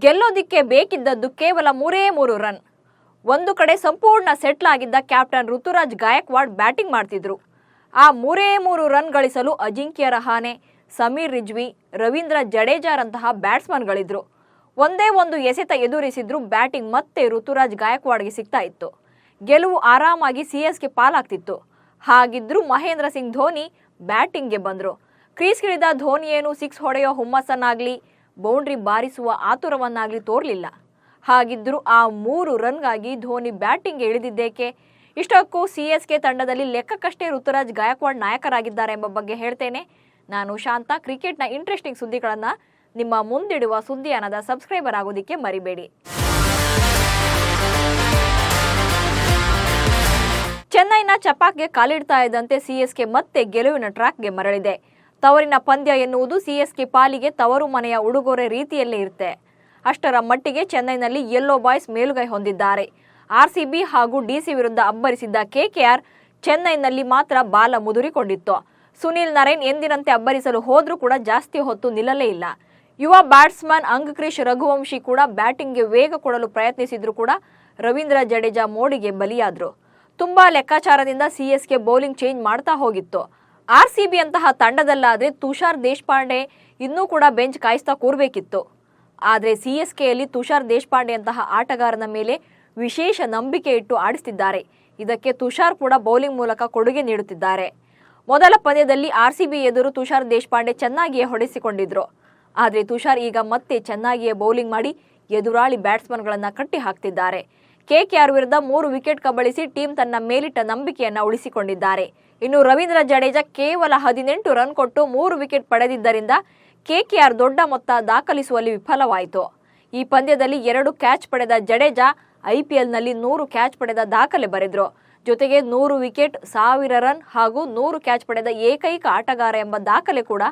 ಗೆಲ್ಲೋದಿಕ್ಕೆ ಬೇಕಿದ್ದದ್ದು ಕೇವಲ 3 ರನ್. ಒಂದು ಕಡೆ ಸಂಪೂರ್ಣ ಸೆಟ್ಲ್ ಆಗಿದ್ದ ಕ್ಯಾಪ್ಟನ್ ಋತುರಾಜ್ ಗಾಯಕ್ವಾಡ್ ಬ್ಯಾಟಿಂಗ್ ಮಾಡ್ತಿದ್ರು. ಆ 3 ರನ್ ಗಳಿಸಲು ಅಜಿಂಕ್ಯ ರಹಾನೆ, ಸಮೀರ್ ರಿಜ್ವಿ, ರವೀಂದ್ರ ಜಡೇಜಾರಂತಹ ಬ್ಯಾಟ್ಸ್ಮನ್ಗಳಿದ್ರು. ಒಂದೇ ಒಂದು ಎಸೆತ ಎದುರಿಸಿದ್ರು ಬ್ಯಾಟಿಂಗ್ ಮತ್ತೆ ಋತುರಾಜ್ ಗಾಯಕ್ವಾಡ್ಗೆ ಸಿಗ್ತಾ ಇತ್ತು. ಗೆಲುವು ಆರಾಮಾಗಿ ಸಿಎಸ್ಕೆ ಪಾಲಾಗ್ತಿತ್ತು. ಹಾಗಿದ್ರು ಮಹೇಂದ್ರ ಸಿಂಗ್ ಧೋನಿ ಬ್ಯಾಟಿಂಗ್ಗೆ ಬಂದ್ರು. ಕ್ರೀಸ್ಗಿಳಿದ ಧೋನಿಯೇನು 6 ಹೊಡೆಯೋ ಹುಮ್ಮಸ್ಸನ್ನಾಗ್ಲಿ ಬೌಂಡ್ರಿ ಬಾರಿಸುವ ಆತುರವನ್ನಾಗ್ಲಿ ತೋರ್ಲಿಲ್ಲ. ಹಾಗಿದ್ರು ಆ 3 ರನ್ಗಾಗಿ ಧೋನಿ ಬ್ಯಾಟಿಂಗ್ಗೆ ಇಳಿದಿದ್ದೇಕೆ? ಇಷ್ಟಕ್ಕೂ ಸಿಎಸ್ಕೆ ತಂಡದಲ್ಲಿ ಲೆಕ್ಕಕ್ಕಷ್ಟೇ ಋತುರಾಜ್ ಗಾಯಕ್ವಾಡ್ ನಾಯಕರಾಗಿದ್ದಾರೆ ಎಂಬ ಬಗ್ಗೆ ಹೇಳ್ತೇನೆ. ನಾನು ಶಾಂತ. ಕ್ರಿಕೆಟ್ನ ಇಂಟ್ರೆಸ್ಟಿಂಗ್ ಸುದ್ದಿಗಳನ್ನು ನಿಮ್ಮ ಮುಂದಿಡುವ ಸುದ್ದಿಯಾನದ ಸಬ್ಸ್ಕ್ರೈಬರ್ ಆಗೋದಿಕ್ಕೆ ಮರಿಬೇಡಿ. ಚೆನ್ನೈನ ಚಪಾಕ್ಗೆ ಕಾಲಿಡ್ತಾ ಇದ್ದಂತೆ ಸಿಎಸ್ಕೆ ಮತ್ತೆ ಗೆಲುವಿನ ಟ್ರ್ಯಾಕ್ಗೆ ಮರಳಿದೆ. ತವರಿನ ಪಂದ್ಯ ಎನ್ನುವುದು ಸಿಎಸ್ಕೆ ಪಾಲಿಗೆ ತವರು ಮನೆಯ ಉಡುಗೊರೆ ರೀತಿಯಲ್ಲೇ ಇರುತ್ತೆ. ಅಷ್ಟರ ಮಟ್ಟಿಗೆ ಚೆನ್ನೈನಲ್ಲಿ ಯೆಲ್ಲೋ ಬಾಯ್ಸ್ ಮೇಲುಗೈ ಹೊಂದಿದ್ದಾರೆ. ಆರ್ಸಿಬಿ ಹಾಗೂ ಡಿಸಿ ವಿರುದ್ಧ ಅಬ್ಬರಿಸಿದ್ದ ಕೆಕೆಆರ್ ಚೆನ್ನೈನಲ್ಲಿ ಮಾತ್ರ ಬಾಲ ಮುದುರಿಕೊಂಡಿತ್ತು. ಸುನಿಲ್ ನರೇನ್ ಎಂದಿನಂತೆ ಅಬ್ಬರಿಸಲು ಹೋದ್ರೂ ಕೂಡ ಜಾಸ್ತಿ ಹೊತ್ತು ನಿಲ್ಲಲೇ ಇಲ್ಲ. ಯುವ ಬ್ಯಾಟ್ಸ್ಮನ್ ಅಂಗಕ್ರಿಶ್ ರಘುವಂಶಿ ಕೂಡ ಬ್ಯಾಟಿಂಗ್ಗೆ ವೇಗ ಕೊಡಲು ಪ್ರಯತ್ನಿಸಿದ್ರು ಕೂಡ ರವೀಂದ್ರ ಜಡೇಜಾ ಮೋಡಿಗೆ ಬಲಿಯಾದ್ರು. ತುಂಬಾ ಲೆಕ್ಕಾಚಾರದಿಂದ ಸಿಎಸ್ಕೆ ಬೌಲಿಂಗ್ ಚೇಂಜ್ ಮಾಡ್ತಾ ಹೋಗಿತ್ತು. ಆರ್ಸಿಬಿ ಅಂತಹ ತಂಡದಲ್ಲಾದ್ರೆ ತುಷಾರ್ ದೇಶಪಾಂಡೆ ಇನ್ನೂ ಕೂಡ ಬೆಂಚ್ ಕಾಯಿಸ್ತಾ ಕೂರ್ಬೇಕಿತ್ತು. ಆದರೆ ಸಿಎಸ್ಕೆಯಲ್ಲಿ ತುಷಾರ್ ದೇಶಪಾಂಡೆ ಅಂತಹ ಆಟಗಾರನ ಮೇಲೆ ವಿಶೇಷ ನಂಬಿಕೆ ಇಟ್ಟು ಆಡಿಸ್ತಿದ್ದಾರೆ. ಇದಕ್ಕೆ ತುಷಾರ್ ಕೂಡ ಬೌಲಿಂಗ್ ಮೂಲಕ ಕೊಡುಗೆ ನೀಡುತ್ತಿದ್ದಾರೆ. ಮೊದಲ ಪಂದ್ಯದಲ್ಲಿ ಆರ್ಸಿಬಿ ಎದುರು ತುಷಾರ್ ದೇಶಪಾಂಡೆ ಚೆನ್ನಾಗಿಯೇ ಹೊಡೆಸಿಕೊಂಡಿದ್ರು. ಆದರೆ ತುಷಾರ್ ಈಗ ಮತ್ತೆ ಚೆನ್ನಾಗಿಯೇ ಬೌಲಿಂಗ್ ಮಾಡಿ ಎದುರಾಳಿ ಬ್ಯಾಟ್ಸ್ಮನ್ಗಳನ್ನು ಕಟ್ಟಿ ಹಾಕ್ತಿದ್ದಾರೆ. ಕೆಕೆಆರ್ ವಿರುದ್ಧ 3 ವಿಕೆಟ್ ಕಬಳಿಸಿ ಟೀಮ್ ತನ್ನ ಮೇಲಿಟ್ಟ ನಂಬಿಕೆಯನ್ನ ಉಳಿಸಿಕೊಂಡಿದ್ದಾರೆ. ಇನ್ನು ರವೀಂದ್ರ ಜಡೇಜಾ ಕೇವಲ 18 ರನ್ ಕೊಟ್ಟು 3 ವಿಕೆಟ್ ಪಡೆದಿದ್ದರಿಂದ ಕೆಕೆಆರ್ ದೊಡ್ಡ ಮೊತ್ತ ದಾಖಲಿಸುವಲ್ಲಿ ವಿಫಲವಾಯಿತು. ಈ ಪಂದ್ಯದಲ್ಲಿ 2 ಕ್ಯಾಚ್ ಪಡೆದ ಜಡೇಜಾ ಐಪಿಎಲ್ನಲ್ಲಿ 100 ಕ್ಯಾಚ್ ಪಡೆದ ದಾಖಲೆ ಬರೆದ್ರು. ಜೊತೆಗೆ 100 ವಿಕೆಟ್, 1000 ರನ್ ಹಾಗೂ 100 ಕ್ಯಾಚ್ ಪಡೆದ ಏಕೈಕ ಆಟಗಾರ ಎಂಬ ದಾಖಲೆ ಕೂಡ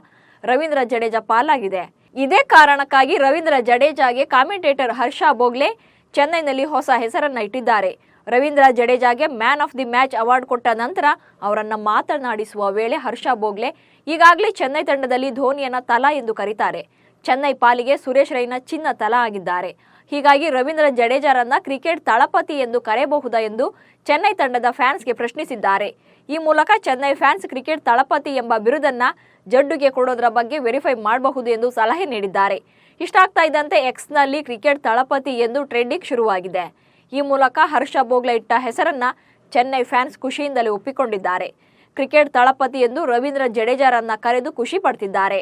ರವೀಂದ್ರ ಜಡೇಜಾ ಪಾಲಾಗಿದೆ. ಇದೇ ಕಾರಣಕ್ಕಾಗಿ ರವೀಂದ್ರ ಜಡೇಜಾಗೆ ಕಾಮೆಂಟೇಟರ್ ಹರ್ಷ ಬೋಗ್ಲೆ ಚೆನ್ನೈನಲ್ಲಿ ಹೊಸ ಹೆಸರನ್ನ ಇಟ್ಟಿದ್ದಾರೆ. ರವೀಂದ್ರ ಜಡೇಜಾಗೆ man of the match award ಕೊಟ್ಟ ನಂತರ ಅವರನ್ನ ಮಾತನಾಡಿಸುವ ವೇಳೆ ಹರ್ಷ ಬೋಗ್ಲೆ ಈಗಾಗಲೇ ಚೆನ್ನೈ ತಂಡದಲ್ಲಿ ಧೋನಿಯನ್ನ ತಲಾ ಎಂದು ಕರೀತಾರೆ. ಚೆನ್ನೈ ಪಾಲಿಗೆ ಸುರೇಶ್ ರೈನಾ ಚಿನ್ನ ತಲಾ ಆಗಿದ್ದಾರೆ. ಹೀಗಾಗಿ ರವೀಂದ್ರ ಜಡೇಜಾರನ್ನ ಕ್ರಿಕೆಟ್ ತಳಪತಿ ಎಂದು ಕರೆಯಬಹುದಾ ಎಂದು ಚೆನ್ನೈ ತಂಡದ ಫ್ಯಾನ್ಸ್ಗೆ ಪ್ರಶ್ನಿಸಿದ್ದಾರೆ. ಈ ಮೂಲಕ ಚೆನ್ನೈ ಫ್ಯಾನ್ಸ್ ಕ್ರಿಕೆಟ್ ತಳಪತಿ ಎಂಬ ಬಿರುದನ್ನ ಜಡ್ಡುಗೆ ಕೊಡೋದ್ರ ಬಗ್ಗೆ ವೆರಿಫೈ ಮಾಡಬಹುದು ಎಂದು ಸಲಹೆ ನೀಡಿದ್ದಾರೆ. ಇಷ್ಟಾಗ್ತಾ ಇದ್ದಂತೆ ಎಕ್ಸ್ನಲ್ಲಿ ಕ್ರಿಕೆಟ್ ತಳಪತಿ ಎಂದು ಟ್ರೆಂಡಿಂಗ್ ಶುರುವಾಗಿದೆ. ಈ ಮೂಲಕ ಹರ್ಷ ಬೋಗ್ಲೆ ಇಟ್ಟ ಹೆಸರನ್ನ ಚೆನ್ನೈ ಫ್ಯಾನ್ಸ್ ಖುಷಿಯಿಂದಲೇ ಒಪ್ಪಿಕೊಂಡಿದ್ದಾರೆ. ಕ್ರಿಕೆಟ್ ತಳಪತಿ ಎಂದು ರವೀಂದ್ರ ಜಡೇಜಾರನ್ನ ಕರೆದು ಖುಷಿ ಪಡ್ತಿದ್ದಾರೆ.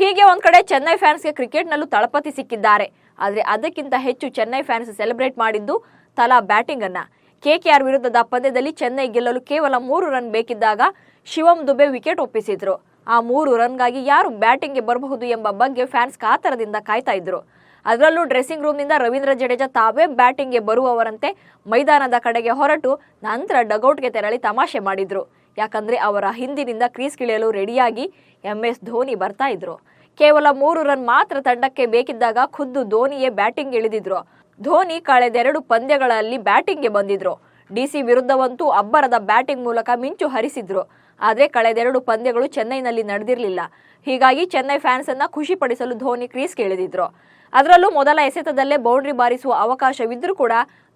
ಹೀಗೆ ಒಂದ್ ಕಡೆ ಚೆನ್ನೈ ಫ್ಯಾನ್ಸ್ಗೆ ಕ್ರಿಕೆಟ್ನಲ್ಲೂ ತಳಪತಿ ಸಿಕ್ಕಿದ್ದಾರೆ. ಆದರೆ ಅದಕ್ಕಿಂತ ಹೆಚ್ಚು ಚೆನ್ನೈ ಫ್ಯಾನ್ಸ್ ಸೆಲೆಬ್ರೇಟ್ ಮಾಡಿದ್ದು ತಲಾ ಬ್ಯಾಟಿಂಗ್ ಅನ್ನ. ಕೆಕೆಆರ್ ವಿರುದ್ಧದ ಪಂದ್ಯದಲ್ಲಿ ಚೆನ್ನೈ ಗೆಲ್ಲಲು ಕೇವಲ 3 ರನ್ ಬೇಕಿದ್ದಾಗ ಶಿವಮ್ ದುಬೆ ವಿಕೆಟ್ ಒಪ್ಪಿಸಿದ್ರು. ಆ 3 ರನ್ಗಾಗಿ ಯಾರು ಬ್ಯಾಟಿಂಗ್ಗೆ ಬರಬಹುದು ಎಂಬ ಬಗ್ಗೆ ಫ್ಯಾನ್ಸ್ ಕಾತರದಿಂದ ಕಾಯ್ತಾ ಇದ್ರು. ಅದರಲ್ಲೂ ಡ್ರೆಸ್ಸಿಂಗ್ ರೂಮ್ನಿಂದ ರವೀಂದ್ರ ಜಡೇಜಾ ತಾವೇ ಬ್ಯಾಟಿಂಗ್ಗೆ ಬರುವವರಂತೆ ಮೈದಾನದ ಕಡೆಗೆ ಹೊರಟು ನಂತರ ಡಗೌಟ್ಗೆ ತೆರಳಿ ತಮಾಷೆ ಮಾಡಿದ್ರು. ಯಾಕಂದ್ರೆ ಅವರ ಹಿಂದಿನಿಂದ ಕ್ರೀಸ್ಗಿಳಿಯಲು ರೆಡಿಯಾಗಿ MS ಧೋನಿ ಬರ್ತಾ ಇದ್ರು. ಕೇವಲ 3 ರನ್ ಮಾತ್ರ ತಂಡಕ್ಕೆ ಬೇಕಿದ್ದಾಗ ಖುದ್ದು ಧೋನಿಯೇ ಬ್ಯಾಟಿಂಗ್ ಇಳಿದಿದ್ರು. ಧೋನಿ ಕಳೆದ 2 ಪಂದ್ಯಗಳಲ್ಲಿ ಬ್ಯಾಟಿಂಗ್ಗೆ ಬಂದಿದ್ರು. ಡಿಸಿ ವಿರುದ್ಧವಂತೂ ಅಬ್ಬರದ ಬ್ಯಾಟಿಂಗ್ ಮೂಲಕ ಮಿಂಚು ಹರಿಸಿದ್ರು. ಆದರೆ ಕಳೆದ 2 ಪಂದ್ಯಗಳು ಚೆನ್ನೈನಲ್ಲಿ ನಡೆದಿರಲಿಲ್ಲ. ಹೀಗಾಗಿ ಚೆನ್ನೈ ಫ್ಯಾನ್ಸ್ ಅನ್ನ ಖುಷಿ ಪಡಿಸಲು ಧೋನಿ ಕ್ರೀಸ್ಗೆ ಇಳಿದಿದ್ರು. ಅದರಲ್ಲೂ ಮೊದಲ ಎಸೆತದಲ್ಲೇ ಬೌಂಡ್ರಿ ಬಾರಿಸುವ ಅವಕಾಶವಿದ್ರೂ ಕೂಡ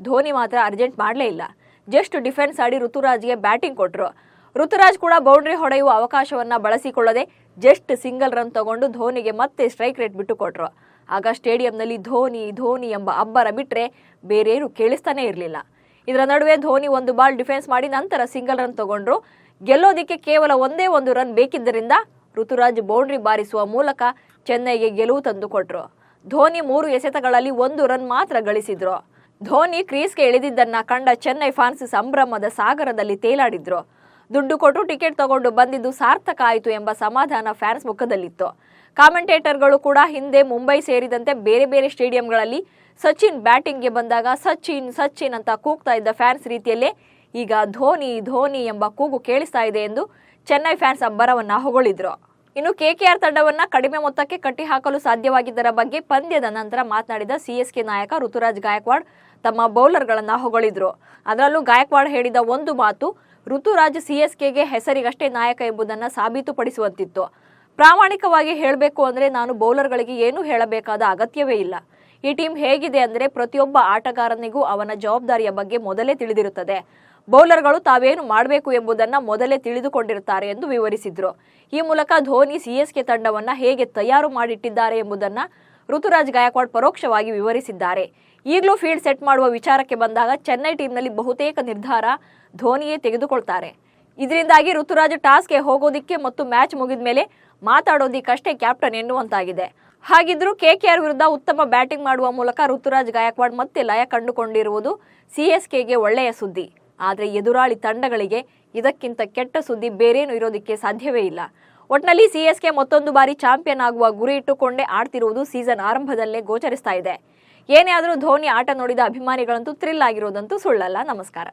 ಧೋನಿ ಮಾತ್ರ ಅರ್ಜೆಂಟ್ ಮಾಡಲೇ ಇಲ್ಲ. ಜಸ್ಟ್ ಡಿಫೆನ್ಸ್ ಆಡಿ ಋತುರಾಜ್ಗೆ ಬ್ಯಾಟಿಂಗ್ ಕೊಟ್ಟರು. ಋತುರಾಜ್ ಕೂಡ ಬೌಂಡ್ರಿ ಹೊಡೆಯುವ ಅವಕಾಶವನ್ನ ಬಳಸಿಕೊಳ್ಳದೆ ಜಸ್ಟ್ ಸಿಂಗಲ್ ರನ್ ತಗೊಂಡು ಧೋನಿಗೆ ಮತ್ತೆ ಸ್ಟ್ರೈಕ್ ರೇಟ್ ಬಿಟ್ಟು ಕೊಟ್ರು. ಆಗ ಸ್ಟೇಡಿಯಂನಲ್ಲಿ ಧೋನಿ ಧೋನಿ ಎಂಬ ಅಬ್ಬರ ಬಿಟ್ರೆ ಬೇರೇನು ಕೇಳಿಸ್ತಾನೆ ಇರಲಿಲ್ಲ. ಇದರ ನಡುವೆ ಧೋನಿ 1 ಬಾಲ್ ಡಿಫೆನ್ಸ್ ಮಾಡಿ ನಂತರ ಸಿಂಗಲ್ ರನ್ ತಗೊಂಡ್ರು. ಗೆಲ್ಲೋದಿಕ್ಕೆ ಕೇವಲ ಒಂದೇ 1 ರನ್ ಬೇಕಿದ್ದರಿಂದ ಋತುರಾಜ್ ಬೌಂಡ್ರಿ ಬಾರಿಸುವ ಮೂಲಕ ಚೆನ್ನೈಗೆ ಗೆಲುವು ತಂದು ಕೊಟ್ರು. ಧೋನಿ 3 ಎಸೆತಗಳಲ್ಲಿ 1 ರನ್ ಮಾತ್ರ ಗಳಿಸಿದ್ರು. ಧೋನಿ ಕ್ರೀಸ್ಗೆ ಇಳಿದಿದ್ದನ್ನ ಕಂಡ ಚೆನ್ನೈ ಫ್ಯಾನ್ಸ್ ಸಂಭ್ರಮದ ಸಾಗರದಲ್ಲಿ ತೇಲಾಡಿದ್ರು. ದುಡ್ಡು ಕೊಟ್ಟು ಟಿಕೆಟ್ ತಗೊಂಡು ಬಂದಿದ್ದು ಸಾರ್ಥಕ ಆಯಿತು ಎಂಬ ಸಮಾಧಾನ ಫ್ಯಾನ್ಸ್ ಮುಖದಲ್ಲಿತ್ತು. ಕಾಮೆಂಟೇಟರ್ಗಳು ಕೂಡ ಹಿಂದೆ ಮುಂಬೈ ಸೇರಿದಂತೆ ಬೇರೆ ಬೇರೆ ಸ್ಟೇಡಿಯಂಗಳಲ್ಲಿ ಸಚಿನ್ ಬ್ಯಾಟಿಂಗ್ಗೆ ಬಂದಾಗ ಸಚಿನ್ ಸಚಿನ್ ಅಂತ ಕೂಗ್ತಾ ಇದ್ದ ಫ್ಯಾನ್ಸ್ ರೀತಿಯಲ್ಲೇ ಈಗ ಧೋನಿ ಧೋನಿ ಎಂಬ ಕೂಗು ಕೇಳಿಸ್ತಾ ಇದೆ ಎಂದು ಚೆನ್ನೈ ಫ್ಯಾನ್ಸ್ ಅಬ್ಬರವನ್ನ ಹೊಗಳಿದ್ರು. ಇನ್ನು ಕೆಕೆಆರ್ ತಂಡವನ್ನ ಕಡಿಮೆ ಮೊತ್ತಕ್ಕೆ ಕಟ್ಟಿ ಹಾಕಲು ಸಾಧ್ಯವಾಗಿದ್ದರ ಬಗ್ಗೆ ಪಂದ್ಯದ ನಂತರ ಮಾತನಾಡಿದ ಸಿಎಸ್ಕೆ ನಾಯಕ ಋತುರಾಜ್ ಗಾಯಕ್ವಾಡ್ ತಮ್ಮ ಬೌಲರ್ಗಳನ್ನ ಹೊಗಳಿದ್ರು. ಅದರಲ್ಲೂ ಗಾಯಕ್ವಾಡ್ ಹೇಳಿದ ಒಂದು ಮಾತು ಋತುರಾಜ್ ಸಿಎಸ್ಕೆಗೆ ಹೆಸರಿಗಷ್ಟೇ ನಾಯಕ ಎಂಬುದನ್ನು ಸಾಬೀತುಪಡಿಸುವಂತಿತ್ತು. ಪ್ರಾಮಾಣಿಕವಾಗಿ ಹೇಳಬೇಕು ಅಂದರೆ ನಾನು ಬೌಲರ್ಗಳಿಗೆ ಏನೂ ಹೇಳಬೇಕಾದ ಅಗತ್ಯವೇ ಇಲ್ಲ. ಈ ಟೀಮ್ ಹೇಗಿದೆ ಅಂದರೆ ಪ್ರತಿಯೊಬ್ಬ ಆಟಗಾರನಿಗೂ ಅವನ ಜವಾಬ್ದಾರಿಯ ಬಗ್ಗೆ ಮೊದಲೇ ತಿಳಿದಿರುತ್ತದೆ. ಬೌಲರ್ಗಳು ತಾವೇನು ಮಾಡಬೇಕು ಎಂಬುದನ್ನು ಮೊದಲೇ ತಿಳಿದುಕೊಂಡಿರುತ್ತಾರೆ ಎಂದು ವಿವರಿಸಿದ್ರು. ಈ ಮೂಲಕ ಧೋನಿ ಸಿಎಸ್ಕೆ ತಂಡವನ್ನ ಹೇಗೆ ತಯಾರು ಮಾಡಿಟ್ಟಿದ್ದಾರೆ ಎಂಬುದನ್ನು ಋತುರಾಜ್ ಗಾಯಕ್ವಾಡ್ ಪರೋಕ್ಷವಾಗಿ ವಿವರಿಸಿದ್ದಾರೆ. ಈಗಲೂ ಫೀಲ್ಡ್ ಸೆಟ್ ಮಾಡುವ ವಿಚಾರಕ್ಕೆ ಬಂದಾಗ ಚೆನ್ನೈ ಟೀಮ್ನಲ್ಲಿ ಬಹುತೇಕ ನಿರ್ಧಾರ ಧೋನಿಯೇ ತೆಗೆದುಕೊಳ್ತಾರೆ. ಇದರಿಂದಾಗಿ ಋತುರಾಜ್ ಟಾಸ್ಗೆ ಹೋಗೋದಿಕ್ಕೆ ಮತ್ತು ಮ್ಯಾಚ್ ಮುಗಿದ ಮೇಲೆ ಮಾತಾಡೋದಿಕ್ಕಷ್ಟೇ ಕ್ಯಾಪ್ಟನ್ ಎನ್ನುವಂತಾಗಿದೆ. ಹಾಗಿದ್ರೂ ಕೆಕೆಆರ್ ವಿರುದ್ಧ ಉತ್ತಮ ಬ್ಯಾಟಿಂಗ್ ಮಾಡುವ ಮೂಲಕ ಋತುರಾಜ್ ಗಾಯಕ್ವಾಡ್ ಮತ್ತೆ ಲಯ ಕಂಡುಕೊಂಡಿರುವುದು ಸಿಎಸ್ಕೆಗೆ ಒಳ್ಳೆಯ ಸುದ್ದಿ. ಆದರೆ ಎದುರಾಳಿ ತಂಡಗಳಿಗೆ ಇದಕ್ಕಿಂತ ಕೆಟ್ಟ ಸುದ್ದಿ ಬೇರೇನು ಇರೋದಕ್ಕೆ ಸಾಧ್ಯವೇ ಇಲ್ಲ. ಒಟ್ನಲ್ಲಿ ಸಿಎಸ್ಕೆ ಮತ್ತೊಂದು ಬಾರಿ ಚಾಂಪಿಯನ್ ಆಗುವ ಗುರಿ ಇಟ್ಟುಕೊಂಡೇ ಆಡ್ತಿರುವುದು ಸೀಸನ್ ಆರಂಭದಲ್ಲೇ ಗೋಚರಿಸ್ತಾ ಇದೆ. ಏನೇ ಆದರೂ ಧೋನಿ ಆಟ ನೋಡಿದ ಅಭಿಮಾನಿಗಳಂತೂ ಥ್ರಿಲ್ ಆಗಿರೋದಂತೂ ಸುಳ್ಳಲ್ಲ. ನಮಸ್ಕಾರ.